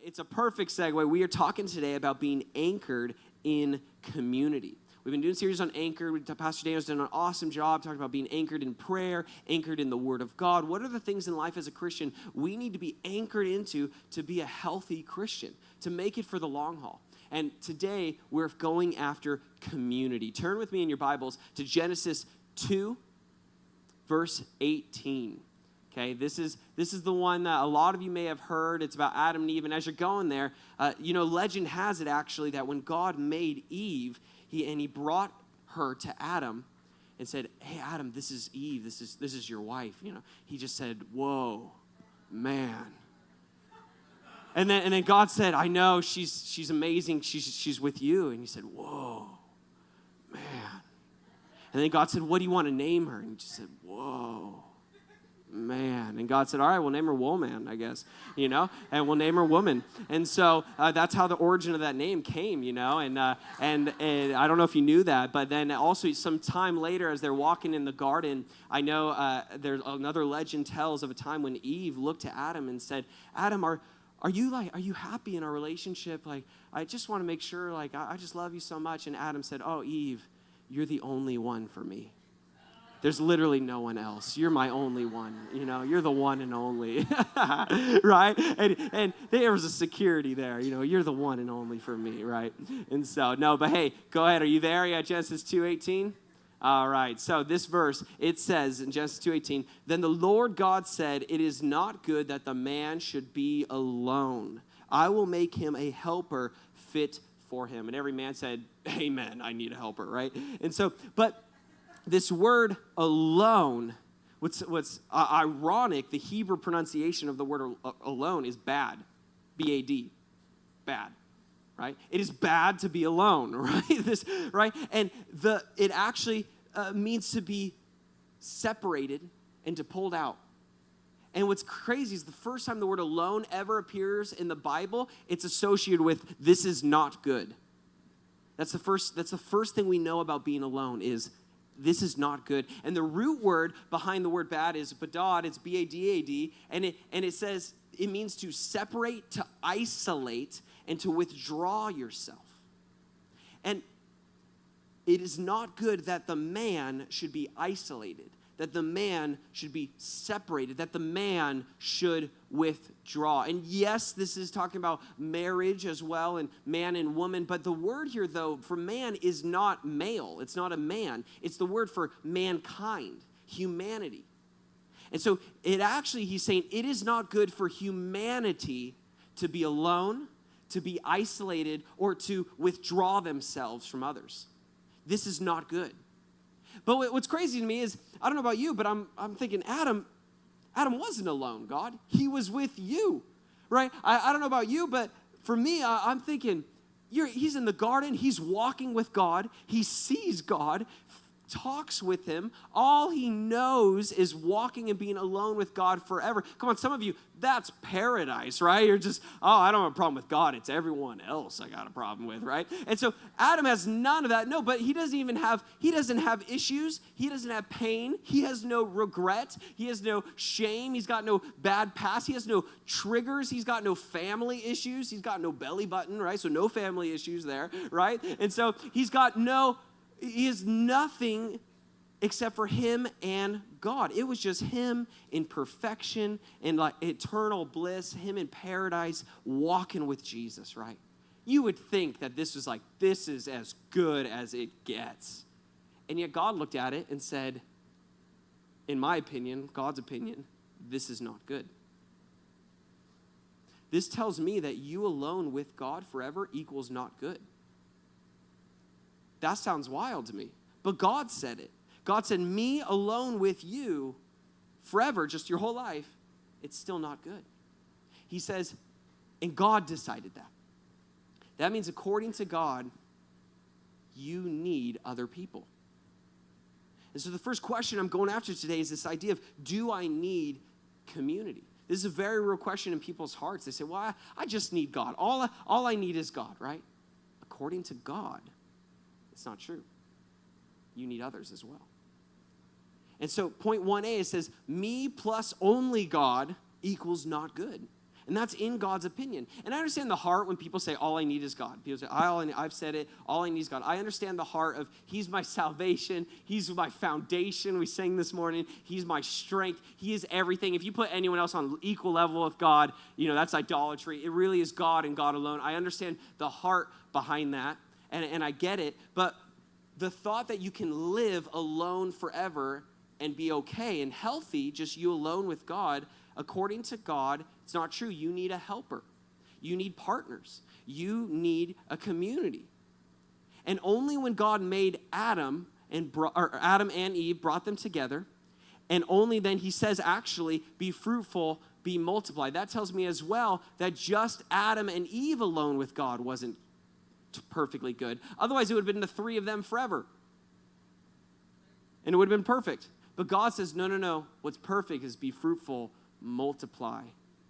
It's a perfect segue. We are talking today about being anchored in community. We've been doing a series on anchor. Pastor Daniel's done an awesome job talking about being anchored in prayer, anchored in the Word of God. What are the things in life as a Christian we need to be anchored into to be a healthy Christian, to make it for the long haul? And today, we're going after community. Turn with me in your Bibles to Genesis 2, verse 18. Okay, this is the one that a lot of you may have heard. It's about Adam and Eve. And as you're going there, legend has it actually that when God made Eve, he brought her to Adam and said, "Hey, Adam, this is Eve. This is your wife." He just said, "Whoa, man." And then God said, "I know she's amazing. She's with you." And he said, "Whoa, man." And then God said, "What do you want to name her?" And he just said, "Whoa, man." And God said, "All right, we'll name her Woman, I guess, and we'll name her Woman." And so that's how the origin of that name came, and I don't know if you knew that, but then also some time later as they're walking in the garden, I know there's another legend tells of a time when Eve looked to Adam and said, "Adam, are you happy in our relationship? Like, I just want to make sure, like, I just love you so much." And Adam said, "Oh, Eve, you're the only one for me. There's literally no one else. You're my only one. You're the one and only." Right? And there was a security there. You're the one and only for me, right? And so, no, but hey, go ahead. Are you there? Yeah, Genesis 2:18? All right. So this verse, it says in Genesis 2:18, "Then the Lord God said, 'It is not good that the man should be alone. I will make him a helper fit for him.'" And every man said, "Amen, I need a helper," right? And so, but this word alone, what's ironic, the Hebrew pronunciation of the word alone is bad, B-A-D, bad, right? It is bad to be alone, right? Right? And it actually means to be separated and to pulled out. And what's crazy is the first time the word alone ever appears in the Bible, it's associated with "this is not good." That's the first thing we know about being alone is this is not good. And the root word behind the word bad is badad. It's B-A-D-A-D. And it says it means to separate, to isolate, and to withdraw yourself. And it is not good that the man should be isolated, that the man should be separated, that the man should withdraw. And yes, this is talking about marriage as well, and man and woman, but the word here, though, for man is not male. It's not a man. It's the word for mankind, humanity. And so he's saying it is not good for humanity to be alone, to be isolated, or to withdraw themselves from others. This is not good. But what's crazy to me is, I don't know about you, but I'm thinking Adam wasn't alone, God. He was with you, right? I don't know about you, but for me, I'm thinking, he's in the garden. He's walking with God. He sees God, talks with him. All he knows is walking and being alone with God forever. Come on, some of you, that's paradise, right? You're just, I don't have a problem with God. It's everyone else I got a problem with, right? And so Adam has none of that. No, but he doesn't have issues. He doesn't have pain. He has no regret. He has no shame. He's got no bad past. He has no triggers. He's got no family issues. He's got no belly button, right? So no family issues there, right? And so he is nothing except for him and God. It was just him in perfection and like eternal bliss, him in paradise, walking with Jesus, right? You would think that this is as good as it gets. And yet God looked at it and said, in my opinion, God's opinion, this is not good. This tells me that you alone with God forever equals not good. That sounds wild to me. But God said it. God said, me alone with you forever, just your whole life, it's still not good. He says, and God decided that. That means according to God, you need other people. And so the first question I'm going after today is this idea of, do I need community? This is a very real question in people's hearts. They say, well, I just need God. All I need is God, right? According to God, it's not true. You need others as well. And so point 1A, it says, me plus only God equals not good. And that's in God's opinion. And I understand the heart when people say, all I need is God. People say, I've said it, all I need is God. I understand the heart of, he's my salvation. He's my foundation. We sang this morning. He's my strength. He is everything. If you put anyone else on equal level with God, that's idolatry. It really is God and God alone. I understand the heart behind that, and I get it. But the thought that you can live alone forever and be okay and healthy, just you alone with God, according to God, it's not true. You need a helper. You need partners. You need a community. And only when God made Adam and Eve, brought them together, and only then he says, actually, be fruitful, be multiplied. That tells me as well that just Adam and Eve alone with God wasn't perfectly good. Otherwise, it would have been the three of them forever. And it would have been perfect. But God says, no. What's perfect is be fruitful, multiply,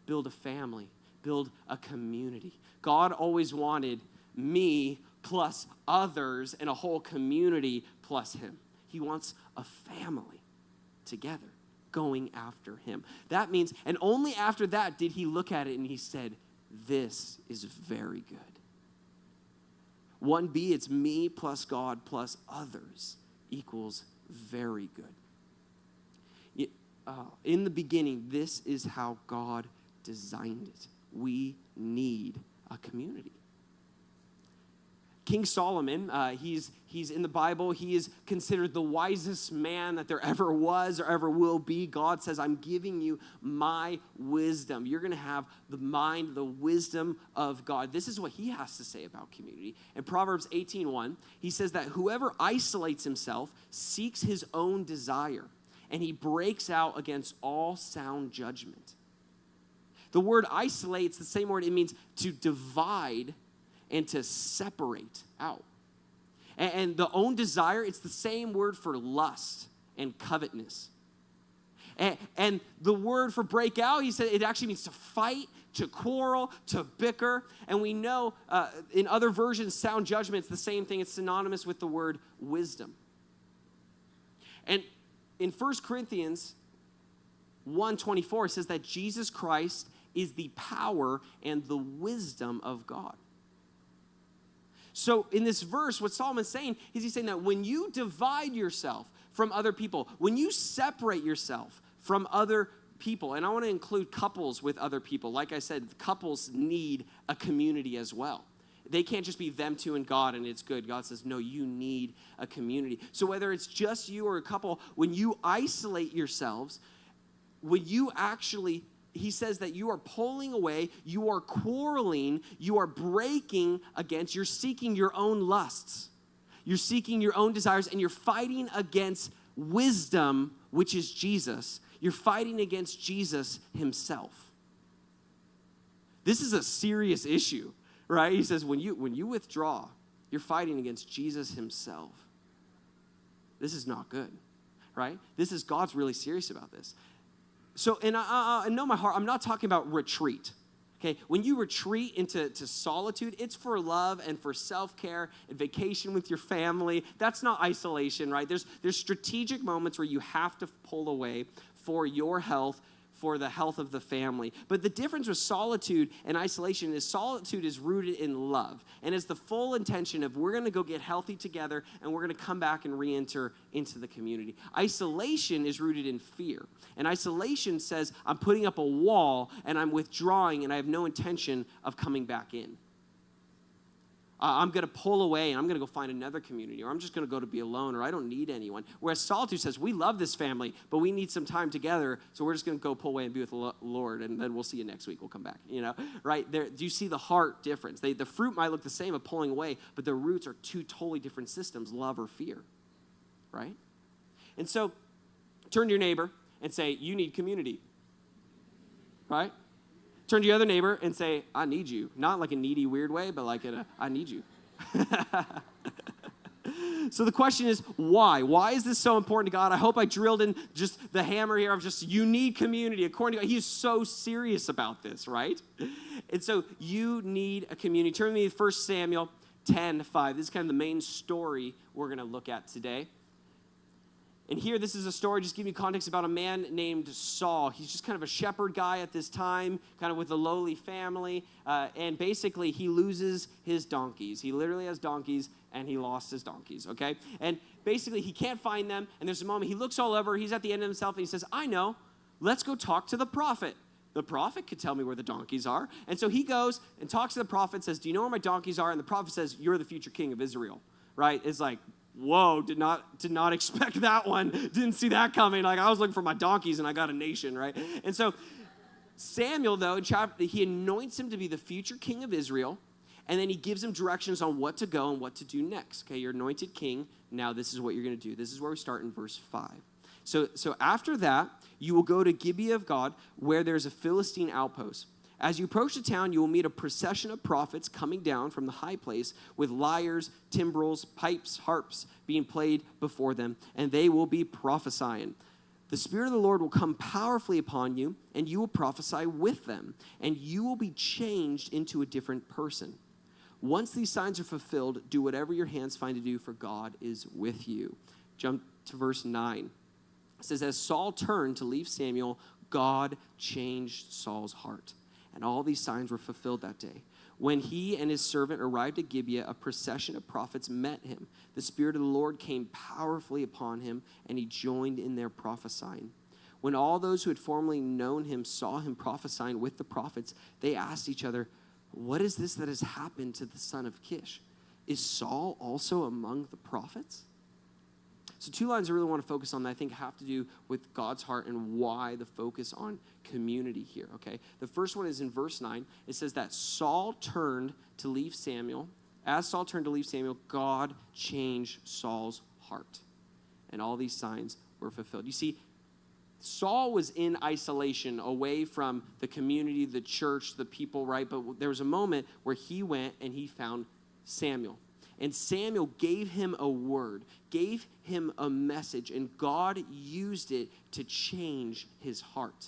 build a family, build a community. God always wanted me plus others and a whole community plus him. He wants a family together going after him. That means, and only after that did he look at it and he said, this is very good. 1B, it's me plus God plus others equals very good. In the beginning, this is how God designed it. We need a community. King Solomon, he's in the Bible. He is considered the wisest man that there ever was or ever will be. God says, I'm giving you my wisdom. You're going to have the mind, the wisdom of God. This is what he has to say about community. In Proverbs 18:1, he says that whoever isolates himself seeks his own desire, and he breaks out against all sound judgment. The word isolate, it's the same word. It means to divide and to separate out. And the own desire, it's the same word for lust and covetousness. And the word for break out, he said it actually means to fight, to quarrel, to bicker. And we know in other versions, sound judgment, it's the same thing. It's synonymous with the word wisdom. And in 1 Corinthians 1:24, it says that Jesus Christ is the power and the wisdom of God. So in this verse, what Solomon's saying is he's saying that when you divide yourself from other people, when you separate yourself from other people, and I want to include couples with other people. Like I said, couples need a community as well. They can't just be them two and God and it's good. God says, no, you need a community. So whether it's just you or a couple, when you isolate yourselves, when you actually, he says that you are pulling away, you are quarreling, you are breaking against, you're seeking your own lusts. You're seeking your own desires, and you're fighting against wisdom, which is Jesus. You're fighting against Jesus himself. This is a serious issue, right? He says when you withdraw, you're fighting against Jesus himself. This is not good, right? God's really serious about this. So, and I know my heart, I'm not talking about retreat, okay? When you retreat into solitude, it's for love and for self-care and vacation with your family. That's not isolation, right? There's strategic moments where you have to pull away for your health, for the health of the family. But the difference with solitude and isolation is solitude is rooted in love. And it's the full intention of we're going to go get healthy together and we're going to come back and re-enter into the community. Isolation is rooted in fear. And isolation says I'm putting up a wall and I'm withdrawing and I have no intention of coming back in. I'm going to pull away and I'm going to go find another community, or I'm just going to go to be alone, or I don't need anyone. Whereas solitude says, we love this family, but we need some time together, so we're just going to go pull away and be with the Lord, and then we'll see you next week. We'll come back, right? Do you see the heart difference? The fruit might look the same of pulling away, but the roots are two totally different systems, love or fear, right? And so turn to your neighbor and say, you need community, right? Turn to your other neighbor and say, I need you. Not like a needy, weird way, but like I need you. So the question is, why? Why is this so important to God? I hope I drilled in just the hammer here of just you need community. According to God, he is so serious about this, right? And so you need a community. Turn with me to 1 Samuel 10:5. This is kind of the main story we're going to look at today. And here, this is a story, just give you context about a man named Saul. He's just kind of a shepherd guy at this time, kind of with a lowly family. And basically, he loses his donkeys. He literally has donkeys, and he lost his donkeys, okay? And basically, he can't find them. And there's a moment, he looks all over. He's at the end of himself, and he says, I know. Let's go talk to the prophet. The prophet could tell me where the donkeys are. And so he goes and talks to the prophet, says, do you know where my donkeys are? And the prophet says, you're the future king of Israel, right? It's like, whoa, did not expect that one. Didn't see that coming. Like, I was looking for my donkeys, and I got a nation, right? And so Samuel, though, he anoints him to be the future king of Israel, and then he gives him directions on what to go and what to do next. Okay, you're anointed king. Now this is what you're going to do. This is where we start in verse 5. So after that, you will go to Gibeah of God, where there's a Philistine outpost. As you approach the town, you will meet a procession of prophets coming down from the high place with lyres, timbrels, pipes, harps being played before them, and they will be prophesying. The Spirit of the Lord will come powerfully upon you, and you will prophesy with them, and you will be changed into a different person. Once these signs are fulfilled, do whatever your hands find to do, for God is with you. Jump to verse 9. It says, as Saul turned to leave Samuel, God changed Saul's heart. And all these signs were fulfilled that day. When he and his servant arrived at Gibeah, a procession of prophets met him. The Spirit of the Lord came powerfully upon him, and he joined in their prophesying. When all those who had formerly known him saw him prophesying with the prophets, they asked each other, what is this that has happened to the son of Kish? Is Saul also among the prophets? So 2 lines I really want to focus on that I think have to do with God's heart and why the focus on community here, okay? The first one is in verse 9. It says that Saul turned to leave Samuel. As Saul turned to leave Samuel, God changed Saul's heart. And all these signs were fulfilled. You see, Saul was in isolation, away from the community, the church, the people, right? But there was a moment where he went and he found Samuel. And Samuel gave him a word, gave him a message, and God used it to change his heart.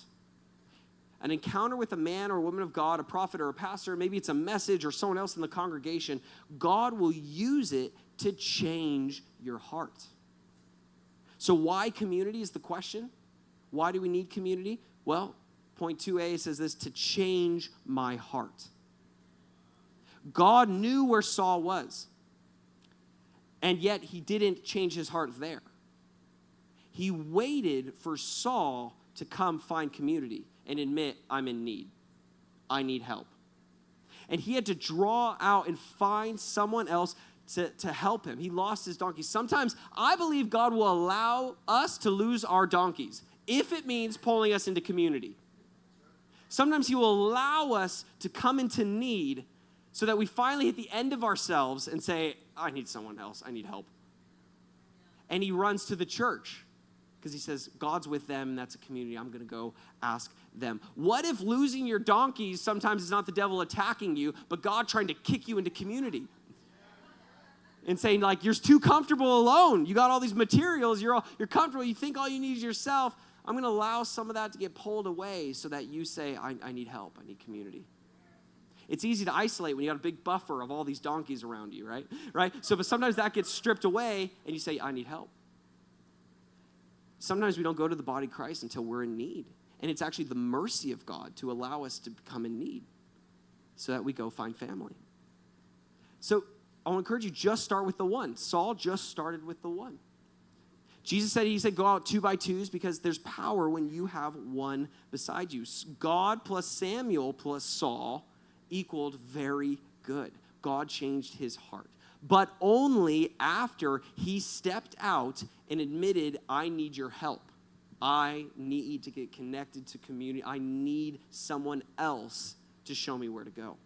An encounter with a man or a woman of God, a prophet or a pastor, maybe it's a message or someone else in the congregation, God will use it to change your heart. So why community is the question? Why do we need community? Well, point 2a says this, to change my heart. God knew where Saul was. And yet he didn't change his heart there. He waited for Saul to come find community and admit, I'm in need. I need help. And he had to draw out and find someone else to help him. He lost his donkeys. Sometimes I believe God will allow us to lose our donkeys if it means pulling us into community. Sometimes he will allow us to come into need so that we finally hit the end of ourselves and say, I need someone else. I need help. And he runs to the church because he says, God's with them. That's a community. I'm going to go ask them. What if losing your donkeys sometimes is not the devil attacking you, but God trying to kick you into community? And saying, like, you're too comfortable alone. You got all these materials. You're comfortable. You think all you need is yourself. I'm going to allow some of that to get pulled away so that you say, I need help. I need community. It's easy to isolate when you got a big buffer of all these donkeys around you, right? So, but sometimes that gets stripped away, and you say, I need help. Sometimes we don't go to the body of Christ until we're in need. And it's actually the mercy of God to allow us to become in need so that we go find family. So I want to encourage you, just start with the one. Saul just started with the one. Jesus said, he said, go out 2 by 2s because there's power when you have one beside you. God plus Samuel plus Saul equaled very good. God changed his heart. But only after he stepped out and admitted, I need your help. I need to get connected to community. I need someone else to show me where to go.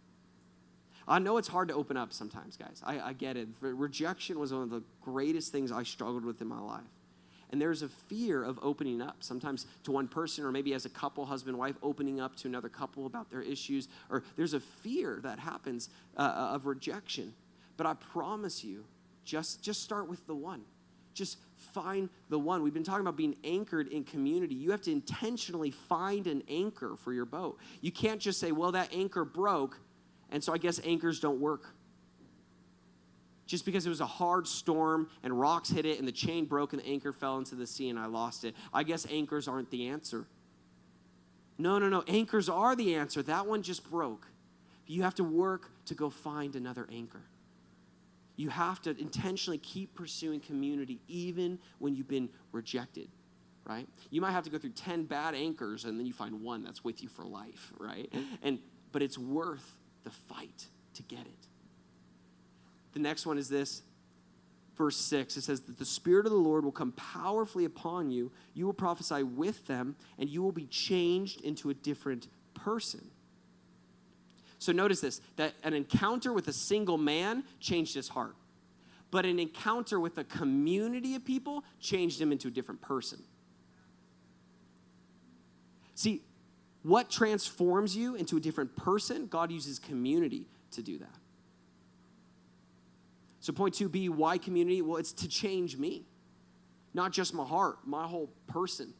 I know it's hard to open up sometimes, guys. I get it. Rejection was one of the greatest things I struggled with in my life. And there's a fear of opening up, sometimes to one person, or maybe as a couple, husband, wife, opening up to another couple about their issues. Or there's a fear that happens of rejection. But I promise you, just start with the one. Just find the one. We've been talking about being anchored in community. You have to intentionally find an anchor for your boat. You can't just say, well, that anchor broke, and so I guess anchors don't work. just because it was a hard storm and rocks hit it and the chain broke and the anchor fell into the sea and I lost it. I guess anchors aren't the answer. No. Anchors are the answer. That one just broke. You have to work to go find another anchor. You have to intentionally keep pursuing community even when you've been rejected, right? You might have to go through 10 bad anchors and then you find one that's with you for life, right? But it's worth the fight to get it. The next one is this. Verse 6, it says that the Spirit of the Lord will come powerfully upon you. You will prophesy with them, and you will be changed into a different person. So notice this, that an encounter with a single man changed his heart. But an encounter with a community of people changed him into a different person. See, what transforms you into a different person? God uses community to do that. So point 2B, why community? Well, it's to change me. Not just my heart, my whole person.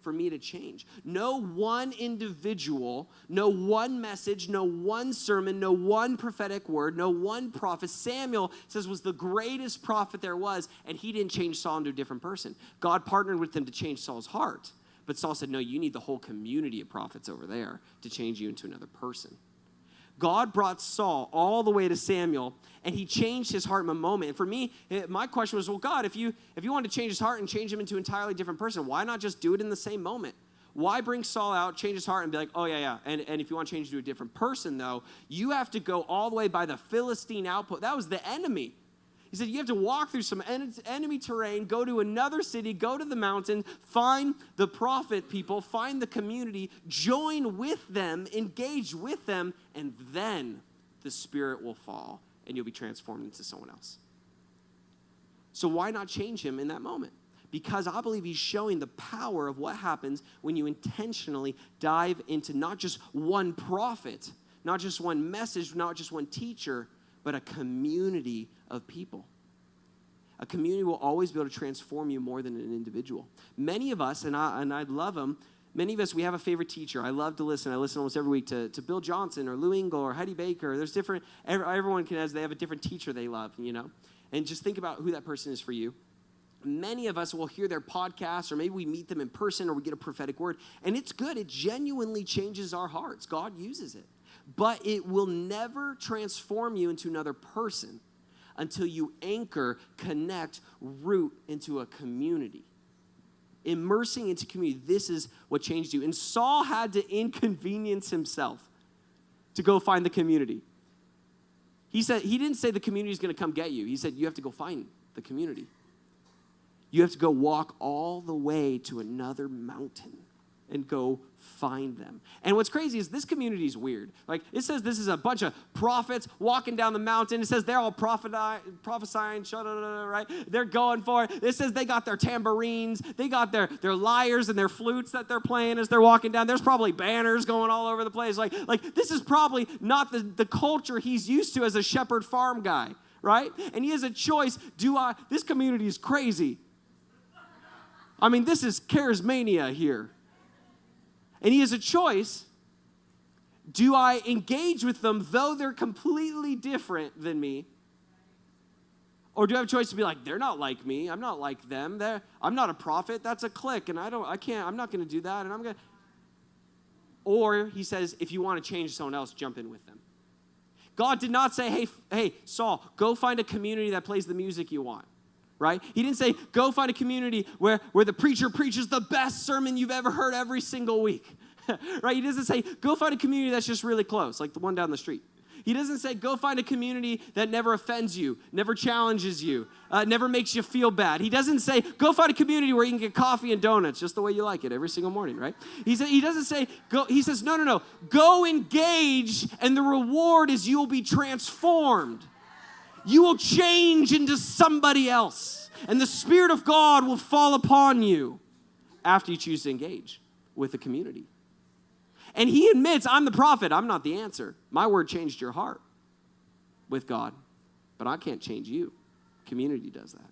For me to change. No one individual, no one message, no one sermon, no one prophetic word, no one prophet. Samuel says was the greatest prophet there was, and he didn't change Saul into a different person. God partnered with him to change Saul's heart. But Saul said, no, you need the whole community of prophets over there to change you into another person. God brought Saul all the way to Samuel, and he changed his heart in a moment. And for me, my question was, well, God, if you want to change his heart and change him into an entirely different person, why not just do it in the same moment? Why bring Saul out, change his heart, and be like, oh, yeah. And if you want to change to a different person, though, you have to go all the way by the Philistine outpost. That was the enemy. He said, you have to walk through some enemy terrain, go to another city, go to the mountain, find the prophet people, find the community, join with them, engage with them, and then the Spirit will fall and you'll be transformed into someone else. So why not change him in that moment? Because I believe he's showing the power of what happens when you intentionally dive into not just one prophet, not just one message, not just one teacher, but a community of people. A community will always be able to transform you more than an individual. Many of us, and I love them, many of us, we have a favorite teacher. I love to listen. I listen almost every week to Bill Johnson or Lou Engle or Heidi Baker. There's different, everyone they have a different teacher they love, And just think about who that person is for you. Many of us will hear their podcast, or maybe we meet them in person, or we get a prophetic word, and it's good. It genuinely changes our hearts. God uses it. But it will never transform you into another person until you anchor, connect, root into a community. Immersing into community, this is what changed you. And Saul had to inconvenience himself to go find the community. He didn't say the community is going to come get you. He said you have to go find the community. You have to go walk all the way to another mountain and go find them. And what's crazy is this community is weird. Like, it says this is a bunch of prophets walking down the mountain. It says they're all prophesying, right? They're going for it. It says they got their tambourines. They got their lyres and their flutes that they're playing as they're walking down. There's probably banners going all over the place. Like this is probably not the culture he's used to as a shepherd farm guy, right? And he has a choice. This community is crazy. I mean, this is charismania here. And he has a choice. Do I engage with them though they're completely different than me? Or do I have a choice to be like, they're not like me. I'm not like them. I'm not a prophet. That's a clique. And I'm not going to do that. And Or he says, if you want to change someone else, jump in with them. God did not say, hey, Saul, go find a community that plays the music you want. Right? He didn't say, go find a community where the preacher preaches the best sermon you've ever heard every single week. Right? He doesn't say, go find a community that's just really close, like the one down the street. He doesn't say, go find a community that never offends you, never challenges you, never makes you feel bad. He doesn't say, go find a community where you can get coffee and donuts just the way you like it every single morning, right? He doesn't say, go. He says, no. Go engage, and the reward is you will be transformed. You will change into somebody else. And the Spirit of God will fall upon you after you choose to engage with the community. And he admits, I'm the prophet. I'm not the answer. My word changed your heart with God. But I can't change you. Community does that.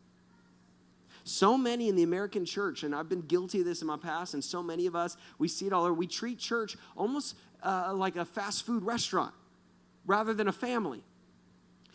So many in the American church, and I've been guilty of this in my past, and so many of us, we see it all over. We treat church almost like a fast food restaurant rather than a family.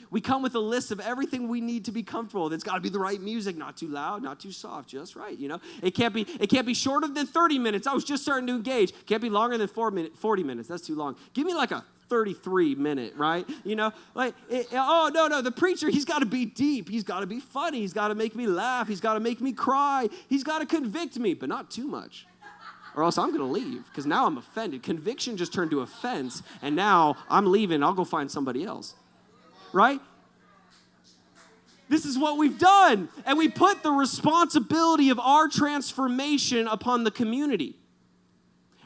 We come with a list of everything we need to be comfortable. It's got to be the right music, not too loud, not too soft, just right, you know? It can't be shorter than 30 minutes. I was just starting to engage. Can't be longer than 40 minutes. That's too long. Give me like a 33-minute, right? You know, like, no, the preacher, he's got to be deep. He's got to be funny. He's got to make me laugh. He's got to make me cry. He's got to convict me, but not too much. Or else I'm going to leave, because now I'm offended. Conviction just turned to offense, and now I'm leaving. I'll go find somebody else, right? This is what we've done, and we put the responsibility of our transformation upon the community.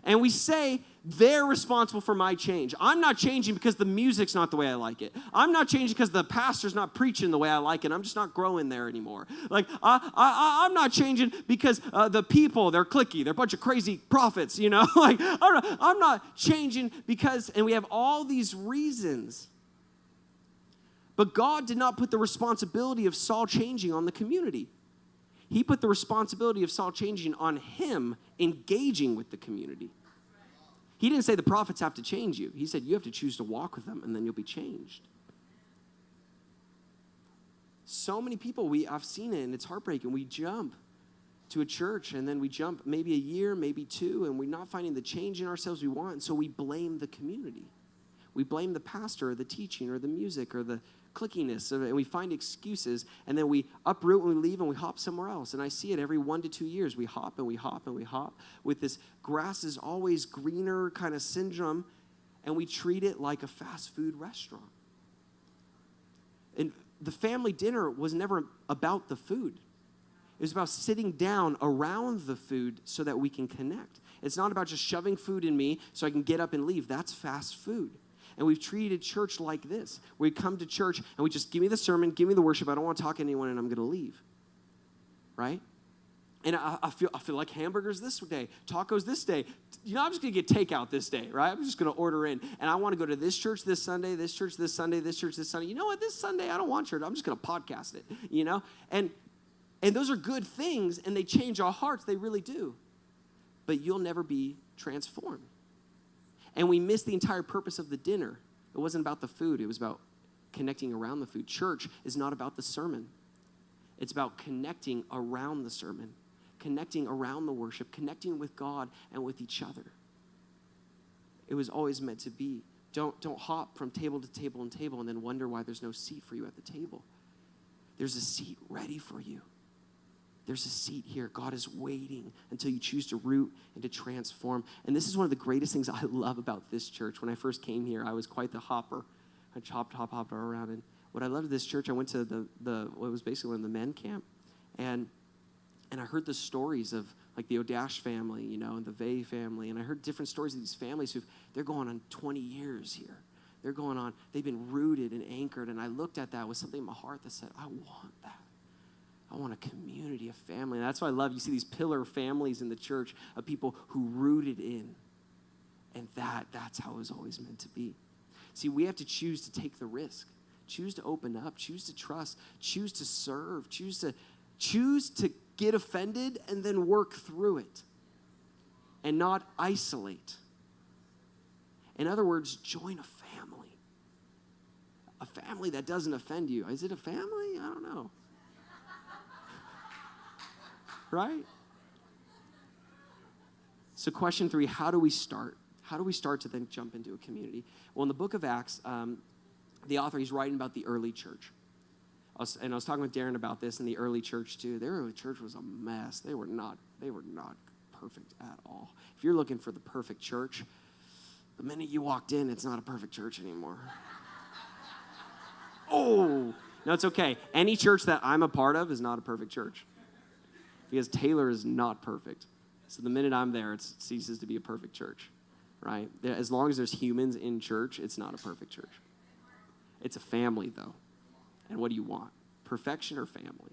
And we say, they're responsible for my change. I'm not changing because the music's not the way I like it. I'm not changing because the pastor's not preaching the way I like it. I'm just not growing there anymore. Like, I'm not changing because the people, they're cliquey. They're a bunch of crazy prophets, you know? Like, I'm not changing because, and we have all these reasons. But God did not put the responsibility of Saul changing on the community. He put the responsibility of Saul changing on him engaging with the community. He didn't say the prophets have to change you. He said you have to choose to walk with them, and then you'll be changed. So many people, I've seen it, and it's heartbreaking. We jump to a church, and then we jump maybe a year, maybe two, and we're not finding the change in ourselves we want, and so we blame the community. We blame the pastor or the teaching or the music or the clickiness, and we find excuses, and then we uproot and we leave and we hop somewhere else. And I see it every 1 to 2 years. We hop and we hop and we hop with this grass is always greener kind of syndrome, and we treat it like a fast food restaurant. And the family dinner was never about the food. It was about sitting down around the food so that we can connect. It's not about just shoving food in me so I can get up and leave. That's fast food. And we've treated church like this. We come to church and we just, give me the sermon, give me the worship. I don't want to talk to anyone, and I'm going to leave. Right? And I feel like hamburgers this day, tacos this day. You know, I'm just going to get takeout this day, right? I'm just going to order in. And I want to go to this church this Sunday, this church this Sunday, this church this Sunday. You know what? This Sunday, I don't want church. I'm just going to podcast it, you know? And those are good things, and they change our hearts. They really do. But you'll never be transformed. And we missed the entire purpose of the dinner. It wasn't about the food. It was about connecting around the food. Church is not about the sermon. It's about connecting around the sermon, connecting around the worship, connecting with God and with each other. It was always meant to be. Don't hop from table to table and table and then wonder why there's no seat for you at the table. There's a seat ready for you. There's a seat here. God is waiting until you choose to root and to transform. And this is one of the greatest things I love about this church. When I first came here, I was quite the hopper. I hopped around. And what I loved this church, I went to what was basically in the men camp. And I heard the stories of like the Odash family, you know, and the Vey family. And I heard different stories of these families they're going on 20 years here. They've been rooted and anchored. And I looked at that with something in my heart that said, I want that. I want a community, a family. And that's why I love, you see these pillar families in the church of people who rooted in. And that's how it was always meant to be. See, we have to choose to take the risk. Choose to open up. Choose to trust. Choose to serve. Choose to get offended and then work through it. And not isolate. In other words, join a family. A family that doesn't offend you. Is it a family? I don't know. Right? So question 3, how do we start? How do we start to then jump into a community? Well, in the book of Acts, the author, he's writing about the early church. I was talking with Darren about this in the early church too. Their early church was a mess. They were not perfect at all. If you're looking for the perfect church, the minute you walked in, it's not a perfect church anymore. Oh, no, it's okay. Any church that I'm a part of is not a perfect church. Because Taylor is not perfect. So the minute I'm there, it ceases to be a perfect church, right? As long as there's humans in church, it's not a perfect church. It's a family, though. And what do you want? Perfection or family?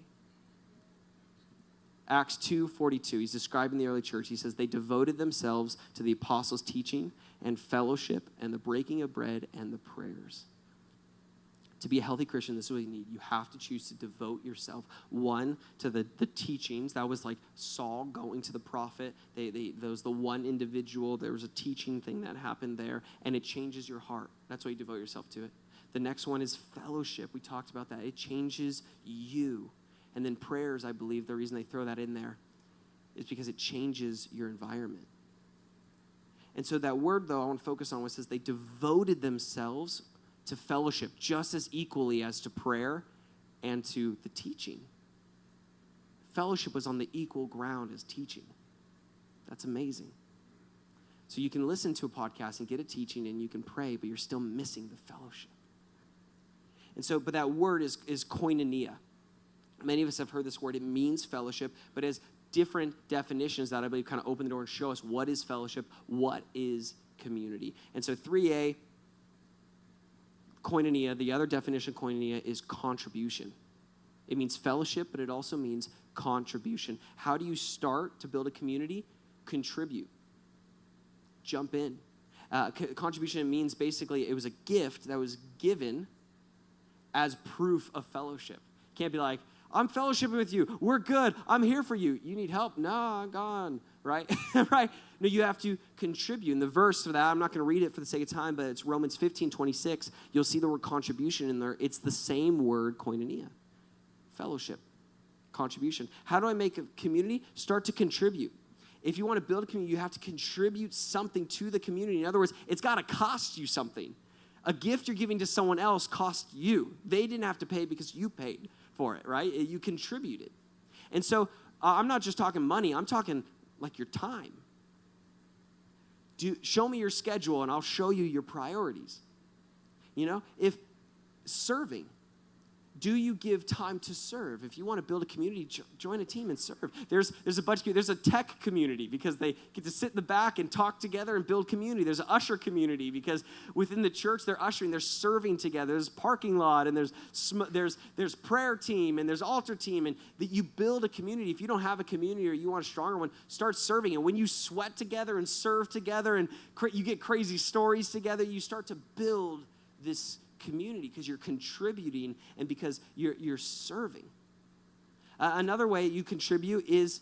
Acts 2:42, he's describing the early church. He says, they devoted themselves to the apostles' teaching and fellowship and the breaking of bread and the prayers. To be a healthy Christian, this is what you need. You have to choose to devote yourself, one, to the teachings. That was like Saul going to the prophet. There was the one individual. There was a teaching thing that happened there, and it changes your heart. That's why you devote yourself to it. The next one is fellowship. We talked about that. It changes you. And then prayers, I believe, the reason they throw that in there is because it changes your environment. And so that word, though, I want to focus on, it says they devoted themselves to fellowship just as equally as to prayer and to the teaching. Fellowship was on the equal ground as teaching. That's amazing. So you can listen to a podcast and get a teaching and you can pray, but you're still missing the fellowship. And so, but that word is koinonia. Many of us have heard this word. It means fellowship, but as different definitions that I believe kind of open the door and show us what is fellowship, what is community. And so 3A, koinonia, the other definition of koinonia is contribution. It means fellowship, but it also means contribution. How do you start to build a community? Contribute. Jump in. Contribution means basically it was a gift that was given as proof of fellowship. Can't be like, I'm fellowshipping with you. We're good. I'm here for you. You need help? No, I'm gone. Right? Right? No, you have to contribute. And the verse for that, I'm not going to read it for the sake of time, but it's Romans 15:26. You'll see the word contribution in there. It's the same word, koinonia. Fellowship. Contribution. How do I make a community? Start to contribute. If you want to build a community, you have to contribute something to the community. In other words, it's got to cost you something. A gift you're giving to someone else cost you. They didn't have to pay because you paid for it, right? You contributed. And so I'm not just talking money. I'm talking like your time. Show me your schedule and I'll show you your priorities. You know, if serving, do you give time to serve? If you want to build a community, join a team and serve. There's a tech community because they get to sit in the back and talk together and build community. There's an usher community because within the church they're ushering, they're serving together. There's parking lot and there's prayer team and there's altar team, and that you build a community. If you don't have a community or you want a stronger one, start serving. And when you sweat together and serve together and you get crazy stories together, you start to build this community because you're contributing and because you're serving. Another way you contribute is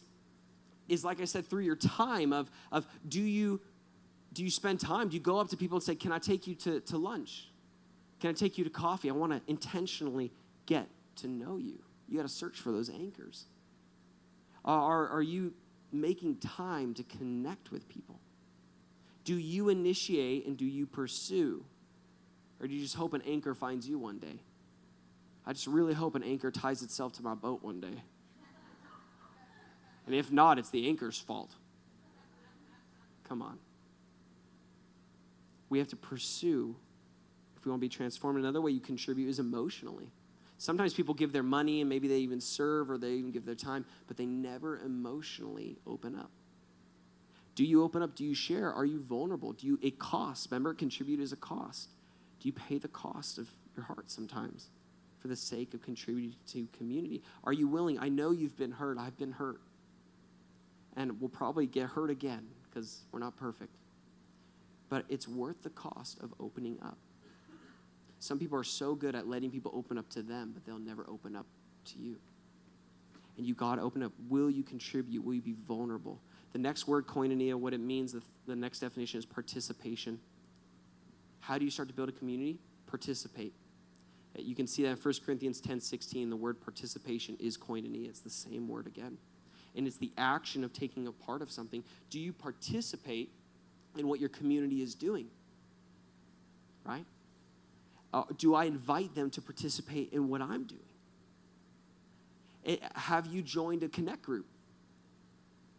like I said, through your time of do you spend time? Do you go up to people and say, can I take you to lunch? Can I take you to coffee? I want to intentionally get to know you. You got to search for those anchors. Are you making time to connect with people? Do you initiate and do you pursue? Or do you just hope an anchor finds you one day? I just really hope an anchor ties itself to my boat one day. And if not, it's the anchor's fault. Come on. We have to pursue if we want to be transformed. Another way you contribute is emotionally. Sometimes people give their money and maybe they even serve or they even give their time, but they never emotionally open up. Do you open up? Do you share? Are you vulnerable? It costs. Remember, contribute is a cost. Do you pay the cost of your heart sometimes for the sake of contributing to community? Are you willing? I know you've been hurt. I've been hurt. And we'll probably get hurt again because we're not perfect. But it's worth the cost of opening up. Some people are so good at letting people open up to them, but they'll never open up to you. And you got to open up. Will you contribute? Will you be vulnerable? The next word, koinonia, what it means, the next definition is participation. How do you start to build a community? Participate. You can see that in 1 Corinthians 10:16, the word participation is koinonia. It's the same word again. And it's the action of taking a part of something. Do you participate in what your community is doing? Right? Do I invite them to participate in what I'm doing? Have you joined a connect group?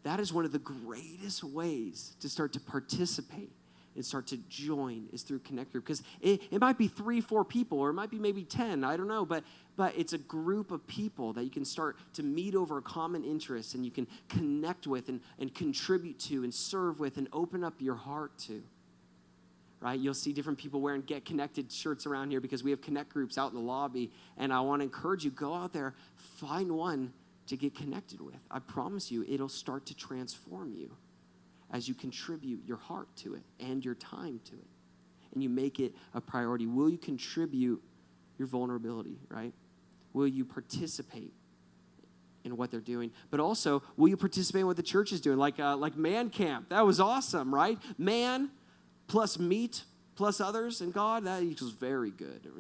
That is one of the greatest ways to start to participate and start to join is through connect group. Because it might be 3-4 people, or it might be maybe 10, I don't know, but it's a group of people that you can start to meet over a common interest and you can connect with and contribute to and serve with and open up your heart to. Right? You'll see different people wearing Get Connected shirts around here because we have connect groups out in the lobby, and I want to encourage you, go out there, find one to get connected with. I promise you, it'll start to transform you as you contribute your heart to it and your time to it. And you make it a priority. Will you contribute your vulnerability, right? Will you participate in what they're doing? But also, will you participate in what the church is doing? Like Man Camp. That was awesome, right? Man plus meat plus others and God, that equals very good,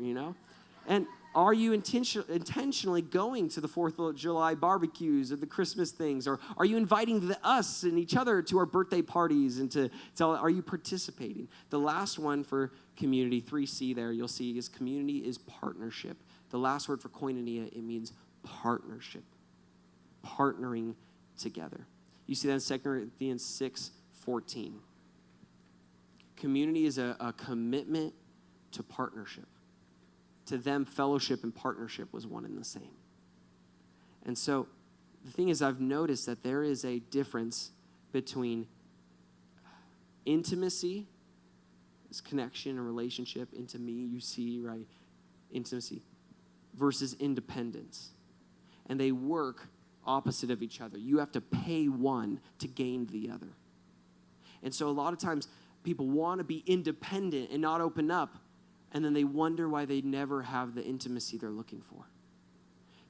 And are you intentionally going to the 4th of July barbecues or the Christmas things? Or are you inviting us and each other to our birthday parties and are you participating? The last one for community, 3C there, you'll see is community is partnership. The last word for koinonia, it means partnership. Partnering together. You see that in 2 Corinthians 6:14. Community is a commitment to partnership. To them, fellowship and partnership was one and the same. And so the thing is, I've noticed that there is a difference between intimacy, this connection and relationship, into me, you see, right? Intimacy, versus independence. And they work opposite of each other. You have to pay one to gain the other. And so a lot of times people want to be independent and not open up, and then they wonder why they never have the intimacy they're looking for.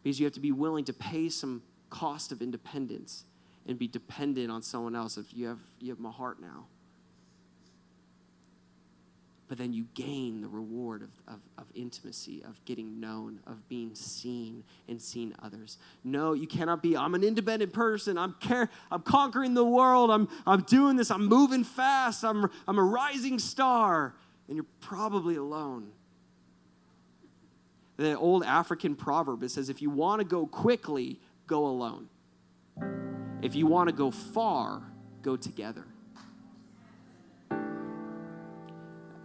Because you have to be willing to pay some cost of independence and be dependent on someone else. If you have my heart now. But then you gain the reward of intimacy, of getting known, of being seen and seeing others. No, you cannot be, I'm an independent person. I'm conquering the world. I'm doing this. I'm moving fast. I'm a rising star. And you're probably alone. The old African proverb, it says, if you want to go quickly, go alone. If you want to go far, go together.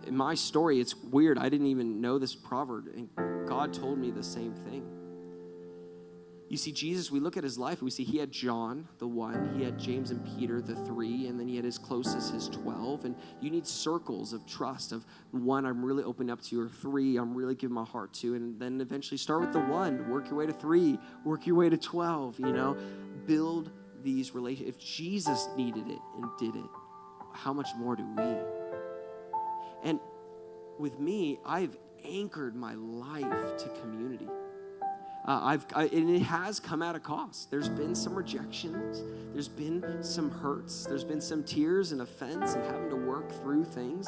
In my story, it's weird. I didn't even know this proverb, and God told me the same thing. You see, Jesus, we look at his life, and we see he had John, the 1, he had James and Peter, the 3, and then he had his closest, his 12, and you need circles of trust of 1, I'm really opening up to you, or 3, I'm really giving my heart to, and then eventually start with the 1, work your way to 3, work your way to 12, build these relationships. If Jesus needed it and did it, how much more do we? And with me, I've anchored my life to community. And it has come at a cost. There's been some rejections. There's been some hurts. There's been some tears and offense and having to work through things.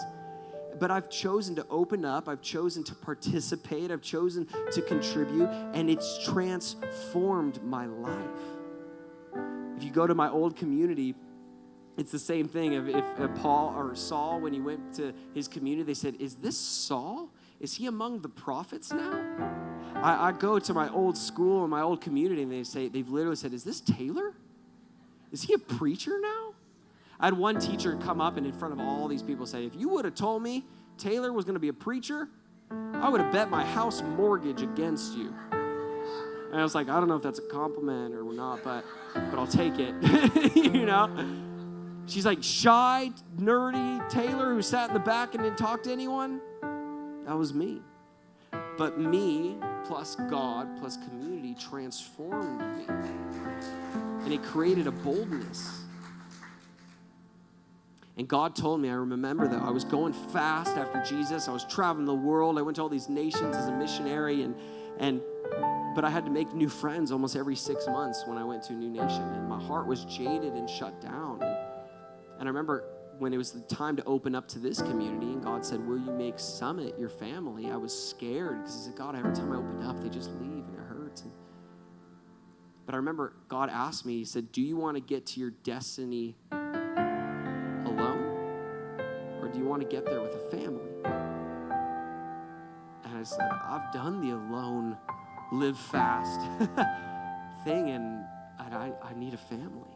But I've chosen to open up. I've chosen to participate. I've chosen to contribute. And it's transformed my life. If you go to my old community, it's the same thing. If Paul or Saul, when he went to his community, they said, is this Saul? Is he among the prophets now? I go to my old school and my old community, and they've literally said, is this Taylor? Is he a preacher now? I had one teacher come up and in front of all these people say, if you would have told me Taylor was going to be a preacher, I would have bet my house mortgage against you. And I was like, I don't know if that's a compliment or not, but I'll take it. She's like, shy, nerdy Taylor who sat in the back and didn't talk to anyone. That was me. But me plus God plus community transformed me. And it created a boldness. And God told me, I remember that I was going fast after Jesus. I was traveling the world. I went to all these nations as a missionary, but I had to make new friends almost every 6 months when I went to a new nation. And my heart was jaded and shut down. And I remember when it was the time to open up to this community, and God said, will you make Summit your family? I was scared because I said, God, every time I open up, they just leave and it hurts. But I remember God asked me, he said, do you want to get to your destiny alone? Or do you want to get there with a family? And I said, I've done the alone, live fast thing, and I need a family.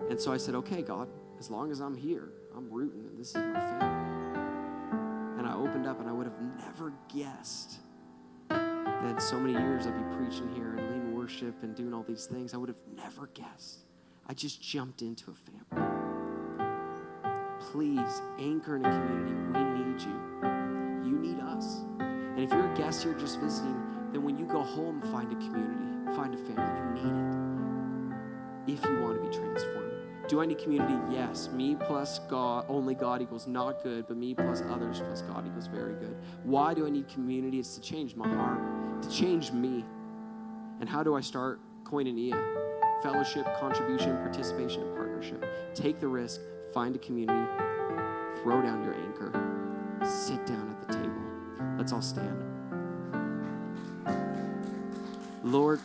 And so I said, okay, God, as long as I'm here, I'm rooting, and this is my family. And I opened up, and I would have never guessed that so many years I'd be preaching here and leading worship and doing all these things. I would have never guessed. I just jumped into a family. Please, anchor in a community. We need you. You need us. And if you're a guest here just visiting, then when you go home, find a community, find a family. You need it if you want to be transformed. Do I need community? Yes. Me plus God, only God equals not good, but me plus others plus God equals very good. Why do I need community? It's to change my heart, to change me. And how do I start koinonia? Fellowship, contribution, participation, and partnership. Take the risk, find a community, throw down your anchor. Sit down at the table. Let's all stand. Lord,